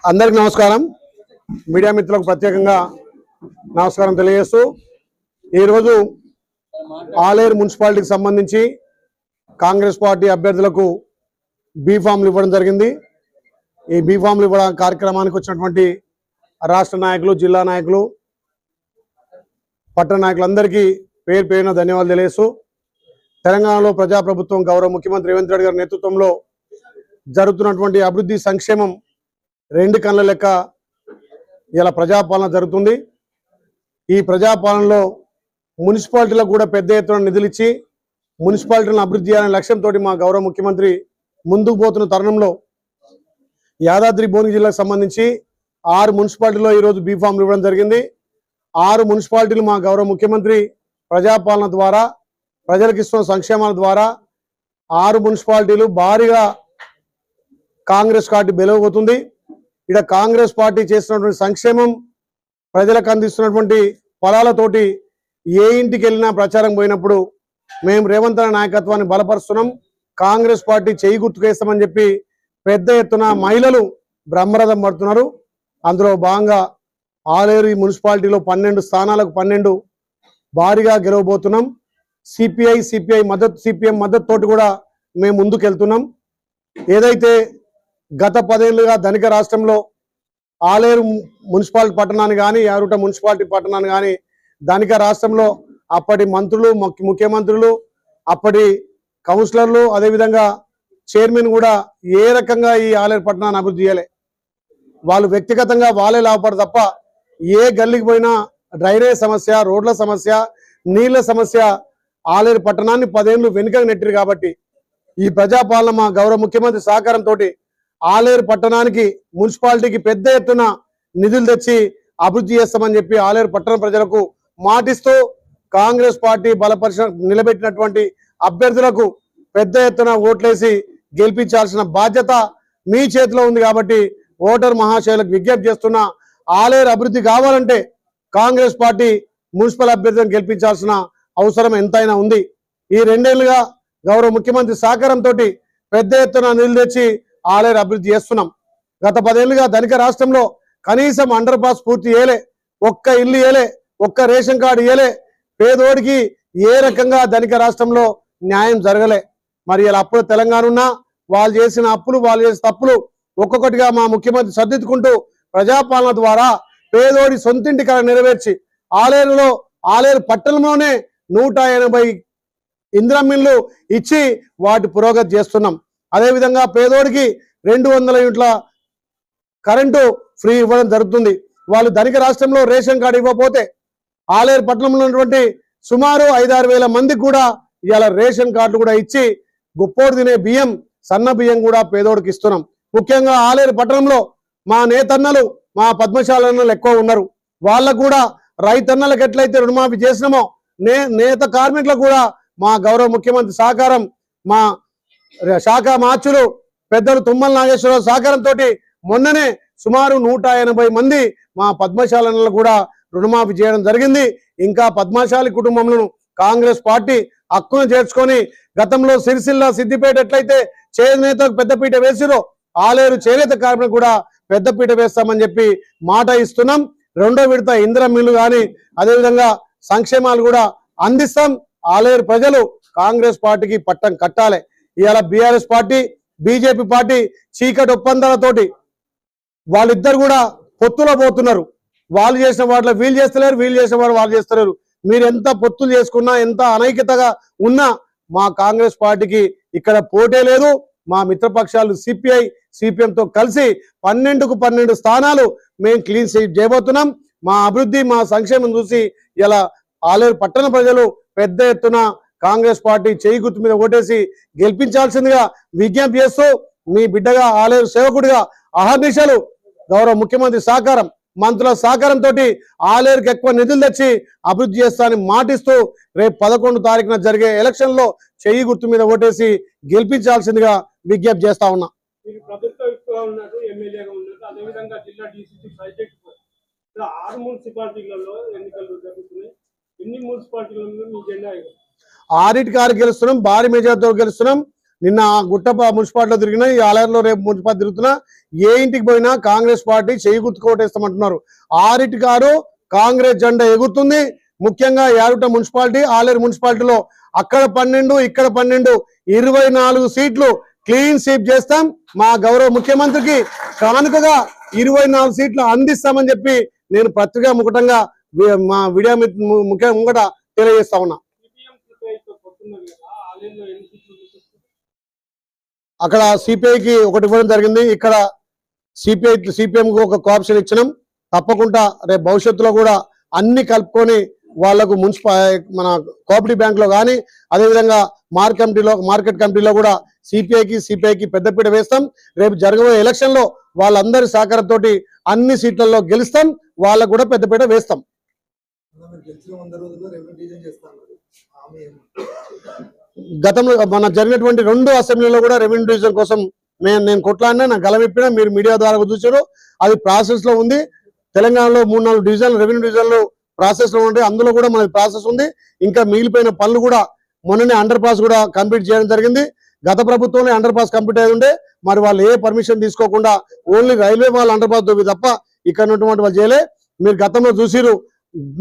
అందరికి నమస్కారం. మీడియా మిత్రులకు ప్రత్యేకంగా నమస్కారం తెలియజేస్తూ ఈరోజు ఆలేరు మున్సిపాలిటీకి సంబంధించి కాంగ్రెస్ పార్టీ అభ్యర్థులకు బీఫామ్లు ఇవ్వడం జరిగింది. ఈ బీఫామ్లు ఇవ్వడం కార్యక్రమానికి వచ్చినటువంటి రాష్ట్ర నాయకులు, జిల్లా నాయకులు, పట్టణ నాయకులందరికీ పేరు పేరున ధన్యవాదాలు తెలియజేస్తూ తెలంగాణలో ప్రజాప్రభుత్వం గౌరవ ముఖ్యమంత్రి రేవంత్ రెడ్డి గారి నేతృత్వంలో జరుగుతున్నటువంటి అభివృద్ధి సంక్షేమం రెండు కళ్ళ లెక్క ఇలా ప్రజాపాలన జరుగుతుంది. ఈ ప్రజాపాలనలో మున్సిపాలిటీలకు కూడా పెద్ద ఎత్తున నిధులు ఇచ్చి మున్సిపాలిటీలను అభివృద్ధి చేయాలనే లక్ష్యంతో మా గౌరవ ముఖ్యమంత్రి ముందుకు పోతున్న తరుణంలో యాదాద్రి భువనగిరి జిల్లాకు సంబంధించి 6 మున్సిపాలిటీలో ఈరోజు బీఫామ్లు ఇవ్వడం జరిగింది. 6 మున్సిపాలిటీలు మా గౌరవ ముఖ్యమంత్రి ప్రజాపాలన ద్వారా ప్రజలకు ఇస్తున్న సంక్షేమాల ద్వారా 6 మున్సిపాలిటీలు భారీగా కాంగ్రెస్ పార్టీ గెలవబోతుంది. ఇక్కడ కాంగ్రెస్ పార్టీ చేస్తున్నటువంటి సంక్షేమం, ప్రజలకు అందిస్తున్నటువంటి ఫలాలతోటి ఏ ఇంటికి వెళ్ళినా ప్రచారం పోయినప్పుడు మేము రేవంత్ రెడ్డి నాయకత్వాన్ని బలపరుస్తున్నాం, కాంగ్రెస్ పార్టీ చేయి గుర్తుకేస్తామని చెప్పి పెద్ద ఎత్తున మహిళలు బ్రహ్మరథం పడుతున్నారు. అందులో భాగంగా ఆలేరు మున్సిపాలిటీలో 12 స్థానాలకు 12 భారీగా గెలవబోతున్నాం. సిపిఐ మద్దతు, సిపిఎం మద్దతు తోటి కూడా మేము ముందుకు వెళ్తున్నాం. ఏదైతే గత 10 ఏళ్ళుగా ధనిక రాష్ట్రంలో ఆలేరు మున్సిపాలిటీ పట్టణాన్ని కానీ, యారుట మున్సిపాలిటీ పట్టణాన్ని కానీ ధనిక రాష్ట్రంలో అప్పటి మంత్రులు, ముఖ్యమంత్రులు, అప్పటి కౌన్సిలర్లు, అదేవిధంగా చైర్మన్ కూడా ఏ రకంగా ఈ ఆలేరు పట్టణాన్ని అభివృద్ధి చేయలే. వాళ్ళు వ్యక్తిగతంగా వాళ్ళే లాభపడరు తప్ప ఏ గల్లీకి పోయినా డ్రైనేజ్ సమస్య, రోడ్ల సమస్య, నీళ్ల సమస్య ఆలేరు పట్టణాన్ని 10 ఏళ్ళు వెనుకకు నెట్టిరు. కాబట్టి ఈ ప్రజాపాలన మా గౌరవ ముఖ్యమంత్రి సహకారంతో ఆలేరు పట్టణానికి, మున్సిపాలిటీకి పెద్ద ఎత్తున నిధులు తెచ్చి అభివృద్ధి చేస్తామని చెప్పి ఆలేరు పట్టణ ప్రజలకు మాటిస్తూ కాంగ్రెస్ పార్టీ నిలబెట్టినటువంటి అభ్యర్థులకు పెద్ద ఎత్తున ఓట్లేసి గెలిపించాల్సిన బాధ్యత మీ చేతిలో ఉంది. కాబట్టి ఓటర్ మహాశయులకు విజ్ఞప్తి చేస్తున్న, ఆలేరు అభివృద్ధి కావాలంటే కాంగ్రెస్ పార్టీ మున్సిపల్ అభ్యర్థులను గెలిపించాల్సిన అవసరం ఎంతైనా ఉంది. ఈ 2 ఏళ్లుగా గౌరవ ముఖ్యమంత్రి సహకారంతో పెద్ద ఎత్తున నిధులు తెచ్చి ఆలేరు అభివృద్ధి చేస్తున్నాం. గత 10 ఏళ్ళుగా ధనిక రాష్ట్రంలో కనీసం అండర్ పాస్ పూర్తి చేయలే, ఒక్క ఇల్లు ఇయ్యలే, ఒక్క రేషన్ కార్డు ఇయ్యలే. పేదోడికి ఏ రకంగా ధనిక రాష్ట్రంలో న్యాయం జరగలే. మరి ఇలా అప్పుడు తెలంగాణ ఉన్నా వాళ్ళు చేసిన అప్పులు, వాళ్ళు చేసిన తప్పులు ఒక్కొక్కటిగా మా ముఖ్యమంత్రి సర్దిద్దుకుంటూ ప్రజాపాలన ద్వారా పేదోడి సొంతింటి కళ నెరవేర్చి ఆలేరు పట్టణంలోనే 180 ఇందిరమ్మిళ్ళు ఇచ్చి వాటి పురోగతి చేస్తున్నాం. అదేవిధంగా పేదోడికి 200 యూనిట్ల కరెంటు ఫ్రీ ఇవ్వడం జరుగుతుంది. వాళ్ళు ధనిక రాష్ట్రంలో రేషన్ కార్డు ఇవ్వకపోతే ఆలేరు పట్టణంలో ఉన్నటువంటి సుమారు 5-6 వేల మందికి కూడా ఇవాళ రేషన్ కార్డులు కూడా ఇచ్చి గుప్పోడు తినే బియ్యం, సన్న బియ్యం కూడా పేదోడికి ఇస్తున్నాం. ముఖ్యంగా ఆలేరు పట్టణంలో మా నేతన్నలు, మా పద్మశాలన్నలు ఎక్కువ ఉన్నారు. వాళ్ళకు కూడా రైతన్నలకు ఎట్లయితే రుణమాఫీ చేసినామో నేత కార్మికులకు కూడా మా గౌరవ ముఖ్యమంత్రి సహకారం, మా శాఖ మార్చులు పెద్దలు తుమ్మల నాగేశ్వరరావు సహకారంతో మొన్ననే సుమారు 180 మంది మా పద్మశాలన్నలు కూడా రుణమాఫీ చేయడం జరిగింది. ఇంకా పద్మశాలి కుటుంబంలో కాంగ్రెస్ పార్టీ హక్కును చేర్చుకొని గతంలో సిరిసిల్ల, సిద్దిపేట ఎట్లయితే చేనేతకు పెద్దపీట వేసిరో ఆలేరు చేనేత కార్మికులకు కూడా పెద్దపీట వేస్తామని చెప్పి మాట ఇస్తున్నాం. 2వ విడత ఇందిరమ్మిళ్ళు కానీ అదేవిధంగా సంక్షేమాలు కూడా అందిస్తాం. ఆలేరు ప్రజలు కాంగ్రెస్ పార్టీకి పట్టం కట్టాలి. ఇవాళ బీఆర్ఎస్ పార్టీ, బీజేపీ పార్టీ చీకటి ఒప్పందాలతోటి వాళ్ళిద్దరు కూడా పొత్తులో పోతున్నారు. వాళ్ళు చేసిన వాటిలో వీళ్ళు చేస్తలేరు, వీళ్ళు చేసిన వాడు వాళ్ళు చేస్తలేరు. మీరు ఎంత పొత్తులు చేసుకున్నా, ఎంత అనైక్యతగా ఉన్నా మా కాంగ్రెస్ పార్టీకి ఇక్కడ పోటే లేదు. మా మిత్రపక్షాలు సిపిఐ, సిపిఎంతో కలిసి 12కు 12 స్థానాలు మేము క్లీన్ సీట్ చేయబోతున్నాం. మా అభివృద్ధి, మా సంక్షేమం చూసి ఇలా ఆలేరు పట్టణ ప్రజలు పెద్ద ఎత్తున కాంగ్రెస్ పార్టీ చేయి గుర్తు మీద ఓటేసి గెలిపించాల్సిందిగా విజ్ఞప్తి చేస్తూ మీ బిడ్డగా ఆలేరు సేవకుడిగా అహర్నిశలు గౌరవ ముఖ్యమంత్రి సహకారం మంత్రుల సహకారంతో ఆలేరుకి ఎక్కువ నిధులు తెచ్చి అభివృద్ధి చేస్తానని మాటిస్తూ రేపు 11 తారీఖున జరిగే ఎలక్షన్ లో చెయ్యి గుర్తు మీద ఓటేసి గెలిపించాల్సిందిగా విజ్ఞప్తి చేస్తా ఉన్నా. ఆరిటికి 6 గెలుస్తున్నాం, భారీ మెజార్టీతో గెలుస్తున్నాం. నిన్న గుట్టప మున్సిపాలిటీలో తిరిగినా, ఈ ఆలయంలో రేపు మున్సిపాలిటీ తిరుగుతున్నా, ఏ ఇంటికి పోయినా కాంగ్రెస్ పార్టీ చెయ్యి గుర్తుకు ఓటేస్తామంటున్నారు. 6టికి 6 కాంగ్రెస్ జెండా ఎగురుతుంది. ముఖ్యంగా యారుట మున్సిపాలిటీ, ఆలేరు మున్సిపాలిటీలో అక్కడ 12 ఇక్కడ 12 24 సీట్లు క్లీన్ స్వీప్ చేస్తాం. మా గౌరవ ముఖ్యమంత్రికి కానుకగా 24 సీట్లు అందిస్తామని చెప్పి నేను పత్రికా ముఖటంగా మా వీడియో ముంగట తెలియజేస్తా ఉన్నా. అక్కడ సిపిఐకి 1 ఇవ్వడం జరిగింది, ఇక్కడ సిపిఎం కు ఒక కోఆప్షన్ ఇచ్చినాం. తప్పకుండా రేపు భవిష్యత్తులో కూడా అన్ని కలుపుకొని వాళ్లకు మన కోఆపరేటివ్ బ్యాంక్ లో కానీ అదేవిధంగా మార్కెట్ కమిటీలో కూడా సిపిఐకి పెద్దపీట వేస్తాం. రేపు జరగబోయే ఎలక్షన్ లో వాళ్ళందరి సహకారంతో అన్ని సీట్లలో గెలుస్తాం, వాళ్ళకు కూడా పెద్దపీట వేస్తాం. గతంలో మన జరిగినటువంటి 2 అసెంబ్లీలో కూడా రెవెన్యూ డివిజన్ కోసం నేను కొట్లాడినా, నా గలమిప్పినా, మీరు మీడియా ద్వారా చూసారు. అది ప్రాసెస్ లో ఉంది. తెలంగాణలో 3-4 డివిజన్లు రెవెన్యూ డివిజన్లు ప్రాసెస్ లో ఉంటాయి, అందులో కూడా మన ప్రాసెస్ ఉంది. ఇంకా మిగిలిపోయిన పనులు కూడా మొన్ననే అండర్ పాస్ కూడా కంప్లీట్ చేయడం జరిగింది. గత ప్రభుత్వంలో అండర్ పాస్ కంప్లీట్ అయి ఉండే, మరి వాళ్ళు ఏ పర్మిషన్ తీసుకోకుండా ఓన్లీ రైల్వే వాళ్ళు అండర్ పాస్ తోవి తప్ప ఇక్కడ ఉన్నటువంటి వాళ్ళు చేయలే. మీరు గతంలో చూసిరు,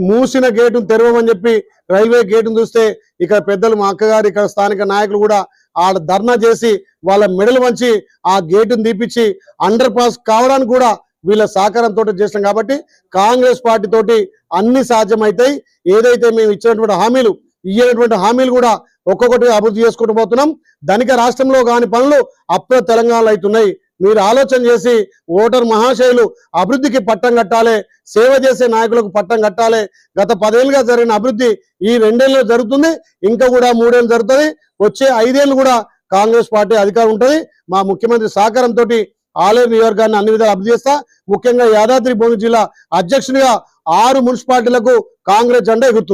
మూసిన గేటును తెరవమని చెప్పి రైల్వే గేటును చూస్తే ఇక్కడ పెద్దలు మా అక్కగారు ఇక్కడ స్థానిక నాయకులు కూడా ఆడ ధర్నా చేసి వాళ్ళ మెడలు వంచి ఆ గేటును తీపిచ్చి అండర్ పాస్ కావడానికి కూడా వీళ్ళ సహకారంతో చేసినాం. కాబట్టి కాంగ్రెస్ పార్టీ తోటి అన్ని సాధ్యమవుతాయి. ఏదైతే మేము ఇచ్చినటువంటి హామీలు, ఇయ్యనటువంటి హామీలు కూడా ఒక్కొక్కటి అభివృద్ధి చేసుకుంటూ పోతున్నాం. ధనిక రాష్ట్రంలో కాని పనులు అప్పుడే తెలంగాణలో అవుతున్నాయి. మీరు ఆలోచన చేసి ఓటర్ మహాశయులు అభివృద్ధికి పట్టం కట్టాలి, సేవ చేసే నాయకులకు పట్టం కట్టాలి. గత 10 ఏళ్ళుగా జరిగిన అభివృద్ధి ఈ 2 ఏళ్ళు జరుగుతుంది, ఇంకా కూడా 3 ఏళ్ళు జరుగుతుంది. వచ్చే 5 ఏళ్ళు కూడా కాంగ్రెస్ పార్టీ అధికారం ఉంటుంది. మా ముఖ్యమంత్రి సహకారంతో ఆలేరు నియోజకవర్గాన్ని అన్ని విధాలు అభివృద్ధి చేస్తా. ముఖ్యంగా యాదాద్రి భువనగిరి జిల్లా అధ్యక్షునిగా 6 మున్సిపాలిటీలకు కాంగ్రెస్ జెండా ఎగురుతుంది.